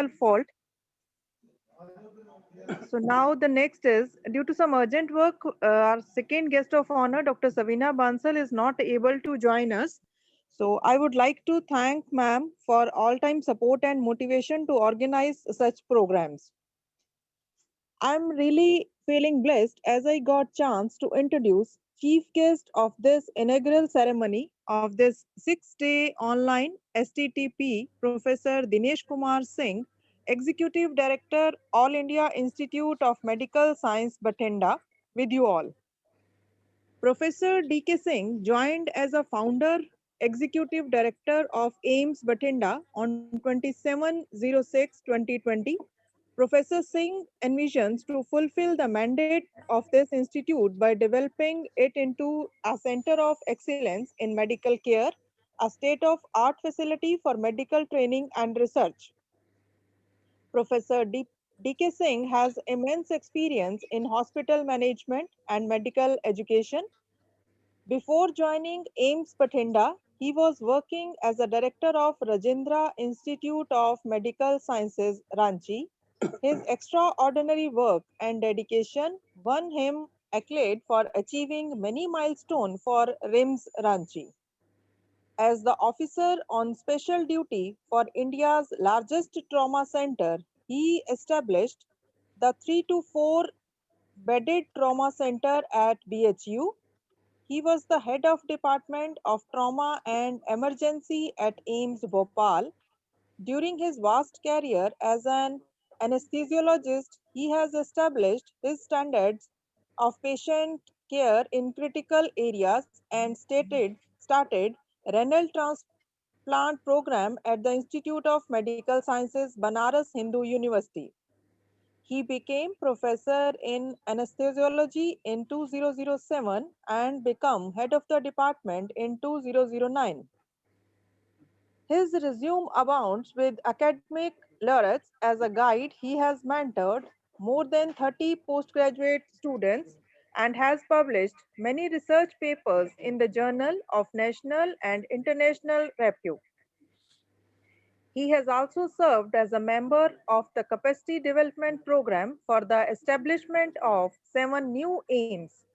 fault. So now the next is, due to some urgent work, our second guest of honor, Dr. Savina Bansal, is not able to join us. So I would like to thank ma'am for all-time support and motivation to organize such programs. I'm really feeling blessed as I got chance to introduce chief guest of this inaugural ceremony of this 6-day online STTP, Professor Dinesh Kumar Singh, Executive Director, All India Institute of Medical Science, Bathinda, with you all. Professor D.K. Singh joined as a founder, Executive Director of AIIMS Bathinda on 27/06/2020. Professor Singh envisions to fulfill the mandate of this institute by developing it into a center of excellence in medical care, a state-of-art facility for medical training and research. Professor D.K. Singh has immense experience in hospital management and medical education. Before joining AIIMS Bathinda, he was working as a director of Rajendra Institute of Medical Sciences, Ranchi. His extraordinary work and dedication won him accolade for achieving many milestones for RIMS Ranchi. As the officer on special duty for India's largest trauma center, he established the 3 to 4 bedded trauma center at BHU. He was the head of Department of Trauma and Emergency at AIIMS Bhopal. During his vast career as an anesthesiologist, he has established his standards of patient care in critical areas and started renal transplant program at the Institute of Medical Sciences, Banaras Hindu University. He became professor in anesthesiology in 2007 and became head of the department in 2009. His resume abounds with academic laurels. As a guide, he has mentored more than 30 postgraduate students and has published many research papers in the Journal of National and International Repute. He has also served as a member of the Capacity Development Program for the establishment of 7 new AIIMS.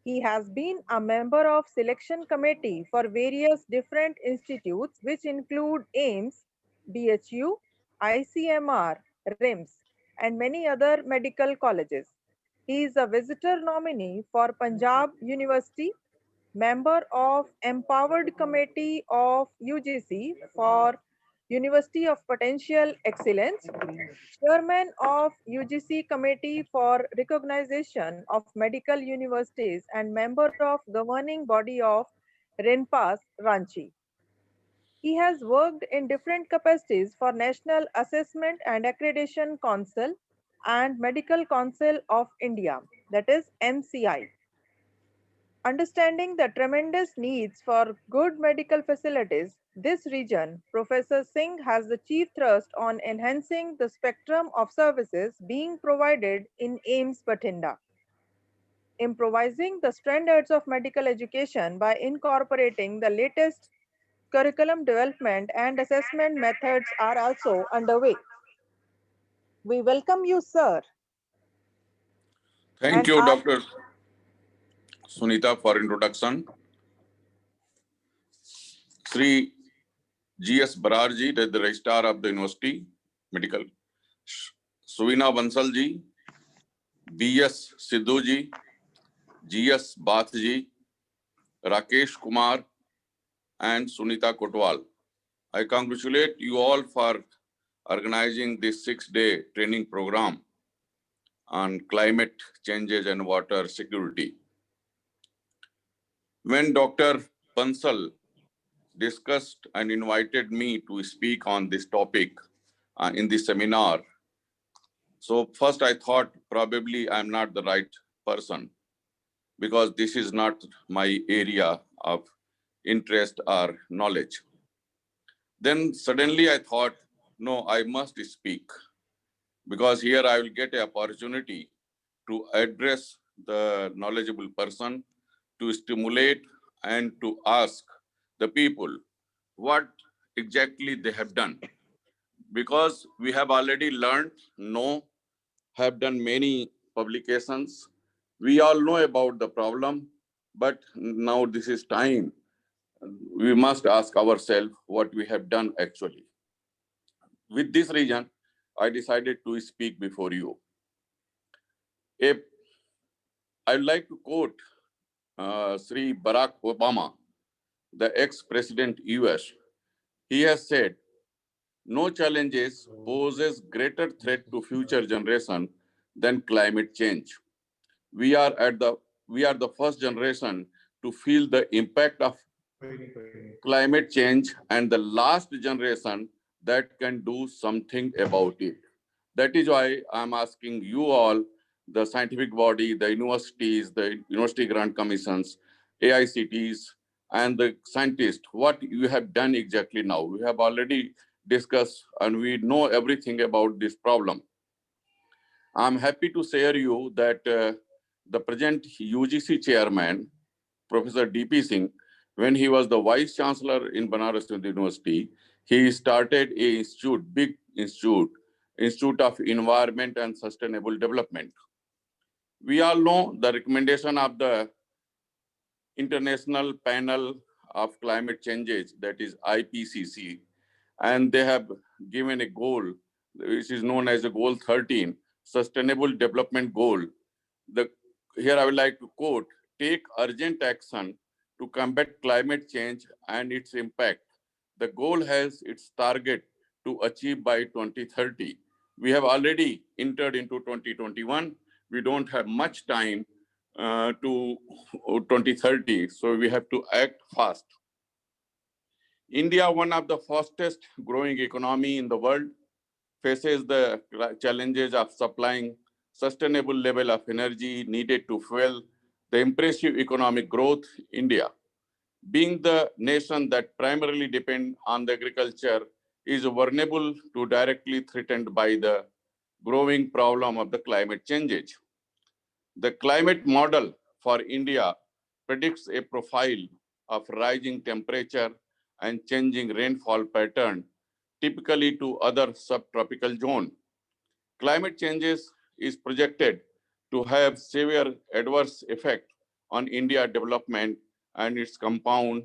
He has been a member of selection committee for various different institutes which include AIIMS, BHU, ICMR, RIMS, and many other medical colleges. He is a visitor nominee for Punjab University, member of Empowered Committee of UGC for University of Potential Excellence, chairman of UGC Committee for Recognition of Medical Universities and member of governing body of RENPAS Ranchi. He has worked in different capacities for National Assessment and Accreditation Council and Medical Council of India, that is MCI. Understanding the tremendous needs for good medical facilities, this region, Professor Singh has the chief thrust on enhancing the spectrum of services being provided in AIIMS Bathinda. Improvising the standards of medical education by incorporating the latest curriculum development and assessment methods are also underway. We welcome you, sir. Thank you, Dr. Sunita, for introduction. Sri G.S. Bararji, the Registrar of the University, Medical. Savina Bansal ji, B.S. Sidhu ji, G.S. Bath ji, Rakesh Kumar, and Sunita Kotwal. I congratulate you all for organizing this 6-day training program on climate changes and water security. When Dr. Bansal discussed and invited me to speak on this topic in this seminar, so first I thought probably I'm not the right person because this is not my area of interest or knowledge. Then suddenly I thought, no, I must speak because here I will get an opportunity to address the knowledgeable person, to stimulate and to ask the people what exactly they have done. because we have already learned, know, have done many publications. We all know about the problem, but now this is time. We must ask ourselves what we have done actually. With this reason, I decided to speak before you. A, I would like to quote Sri Barack Obama, the ex-president US. He has said, "No challenges poses greater threat to future generation than climate change. We are at the we are the first generation to feel the impact of climate change and the last generation that can do something about it." That is why I'm asking you all, the scientific body, the universities, the university grant commissions, AICTs, and the scientists, what you have done exactly now. We have already discussed and we know everything about this problem. I'm happy to share you that the present UGC chairman, Professor DP Singh, when he was the vice chancellor in Banaras University, he started a institute, big institute, Institute of Environment and Sustainable Development. We all know the recommendation of the International Panel of Climate Changes, that is IPCC, and they have given a goal, which is known as the Goal 13, Sustainable Development Goal. The, here I would like to quote, "Take urgent action to combat climate change and its impact. The goal has its target to achieve by 2030. We have already entered into 2021. We don't have much time to 2030, so we have to act fast." India, one of the fastest growing economy in the world, faces the challenges of supplying sustainable level of energy needed to fuel the impressive economic growth. India, being the nation that primarily depend on the agriculture, is vulnerable to directly threatened by the growing problem of the climate changes. The climate model for India predicts a profile of rising temperature and changing rainfall pattern, typically to other subtropical zone. Climate changes is projected to have severe adverse effect on India development and its compound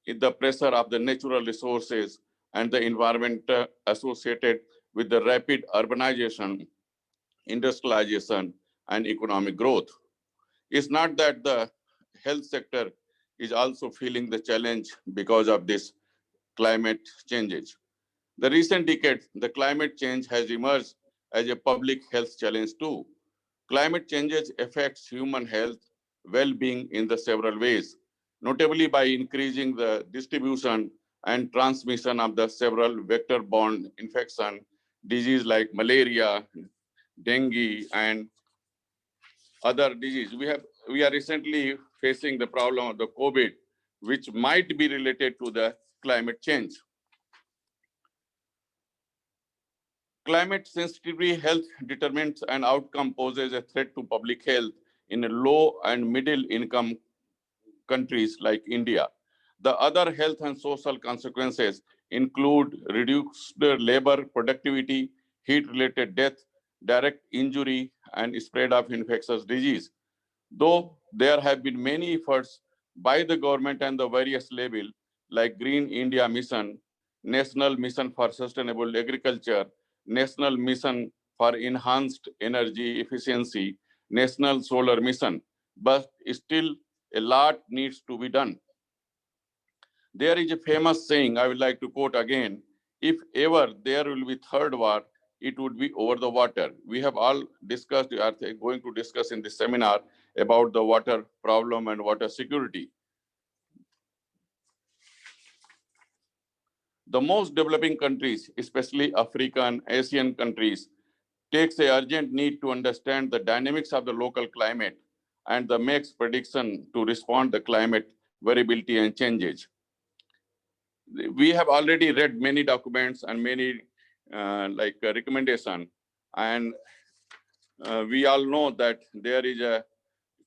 in the pressure of the natural resources and the environment associated with the rapid urbanization, industrialization, and economic growth. It's not that the health sector is also feeling the challenge because of this climate changes. The recent decades, the climate change has emerged as a public health challenge too. Climate changes affects human health, well-being in the several ways, notably by increasing the distribution and transmission of the several vector-borne infection, disease like malaria, dengue, and other disease. We are recently facing the problem of the COVID, which might be related to the climate change. Climate sensitivity health determinants and outcome poses a threat to public health in low and middle income countries like India. The other health and social consequences include reduced labor productivity, heat-related death, direct injury, and spread of infectious disease. Though there have been many efforts by the government and the various level like Green India Mission, National Mission for Sustainable Agriculture, National Mission for Enhanced Energy Efficiency, National Solar Mission, but still a lot needs to be done. There is a famous saying I would like to quote again: if ever there will be third war, it would be over the water. We have all discussed, are going to discuss in this seminar about the water problem and water security. The most developing countries, especially African, Asian countries, takes a urgent need to understand the dynamics of the local climate and the makes prediction to respond to climate variability and changes. We have already read many documents and many recommendation, and we all know that there is a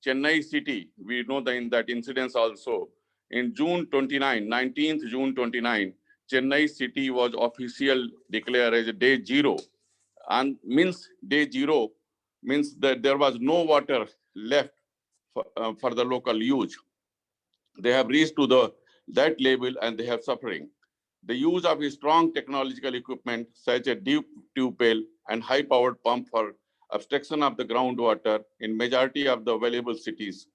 Chennai city. We know that in that incidence also. In June 29, 19th June 29, Chennai city was officially declared as a day zero, and means day zero means that there was no water left for the local use. They have reached to that level and they have suffering. The use of a strong technological equipment such as deep tube well and high-powered pump for abstraction of the groundwater in majority of the available cities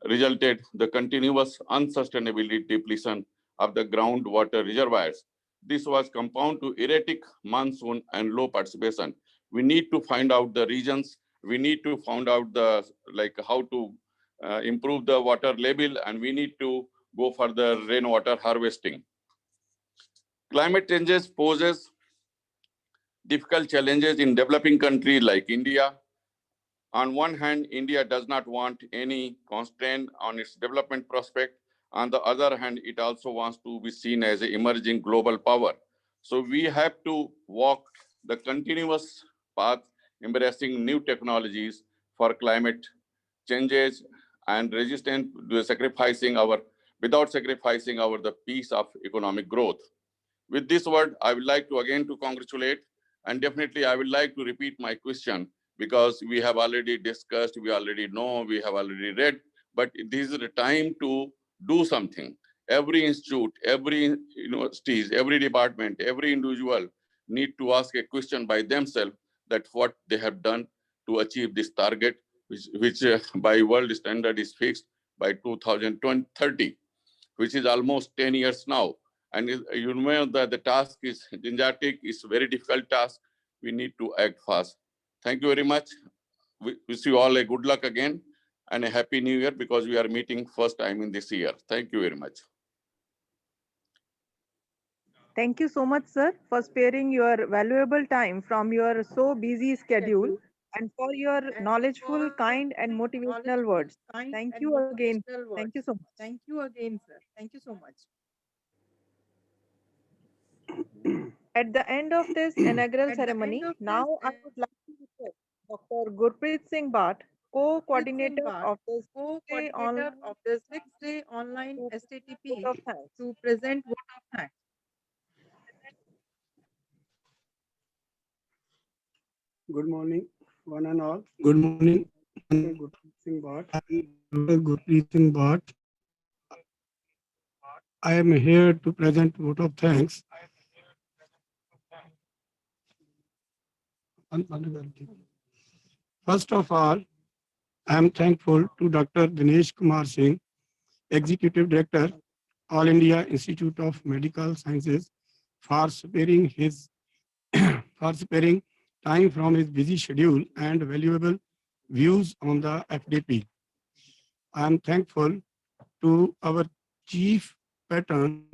resulted the continuous unsustainability depletion of the groundwater reservoirs. This was compound to erratic monsoon and low participation. We need to find out the regions. We need to find out the how to improve the water level, and we need to go for the rainwater harvesting. Climate changes poses difficult challenges in developing countries like India. On one hand, India does not want any constraint on its development prospect. On the other hand, it also wants to be seen as an emerging global power. So we have to walk the continuous path, embracing new technologies for climate changes and resistant to without sacrificing the peace of economic growth. With this word, I would like to again to congratulate, and definitely I would like to repeat my question because we have already discussed, we already know, we have already read, but this is the time to do something. Every institute, every universities, every department, every individual need to ask a question by themselves that what they have done to achieve this target, which by world standard is fixed by 2030, which is almost 10 years now. And you know that the task is gigantic, it's a very difficult task. We need to act fast. Thank you very much. We wish you all a good luck again and a happy new year because we are meeting first time in this year. Thank you very much. Thank you so much, sir, for sparing your valuable time from your so busy schedule and for your knowledgeful, kind, and motivational words. Thank you again. Thank you so much. Thank you again, sir. Thank you so much. At the end of this inaugural ceremony, now I would like to request Dr. Gurpreet Singh Bhatt, co-coordinator of the sixth-day online Online to vote STTP of thanks. to present vote of thanks. Good morning, one and all. Good morning, Gurpreet Singh Bhatt. Gurpreet Singh Bhatt. I am here to present vote of thanks. First of all, I am thankful to Dr. Dinesh Kumar Singh, Executive Director, All India Institute of Medical Sciences, for sparing time from his busy schedule and valuable views on the FDP. I am thankful to our chief patron,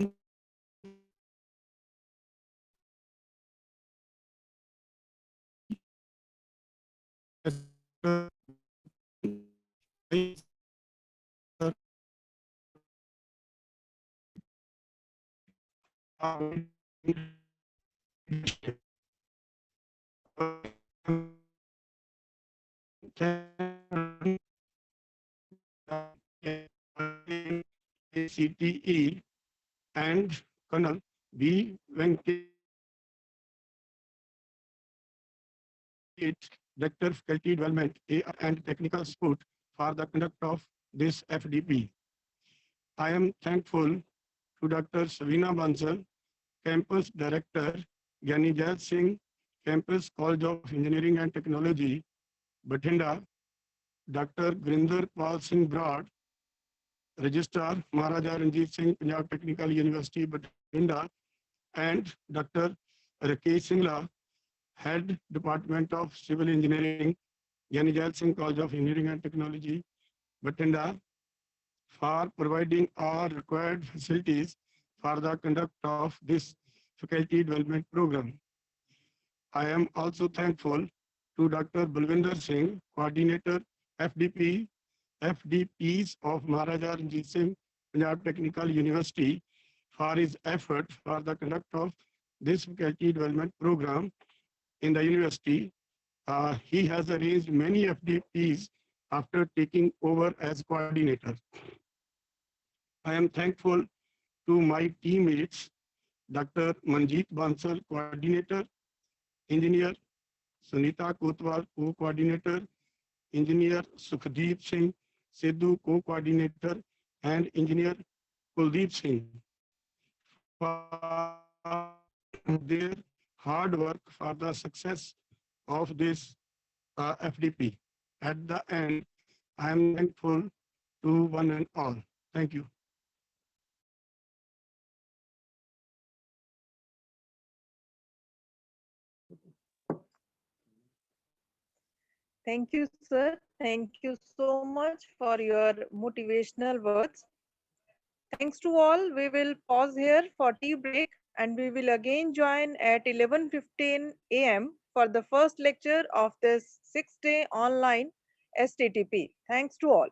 CTE and Colonel B. Venkat, Director Faculty Development and Technical Support for the conduct of this FDP. I am thankful to Dr. Savina Bansal, Campus Director, Gyanijal Singh, Campus College of Engineering and Technology, Bathinda, Dr. Gurinder Pal Singh Broad, Registrar, Maharaja Ranjit Singh, Punjab Technical University, Bathinda, and Dr. Rakesh Singla, Head Department of Civil Engineering, Gyanijal Singh College of Engineering and Technology, Bathinda, for providing all required facilities for the conduct of this faculty development program. I am also thankful to Dr. Balwinder Singh, Coordinator FDPs of Maharaja Ranjit Singh Punjab Technical University, for his effort for the conduct of this faculty development program in the university. He has arranged many FDPs after taking over as coordinator. I am thankful to my teammates Dr. Manjeet Bansal, Coordinator, Engineer Sunita Kotwal, Co-Coordinator, Engineer Sukhdeep Singh Sidhu, Co-Coordinator, and Engineer Kuldeep Singh for their hard work for the success of this FDP. At the end, I am thankful to one and all. Thank you. Thank you, sir. Thank you so much for your motivational words. Thanks to all. We will pause here for tea break and we will again join at 11:15 a.m. for the first lecture of this 6-day online STTP. Thanks to all.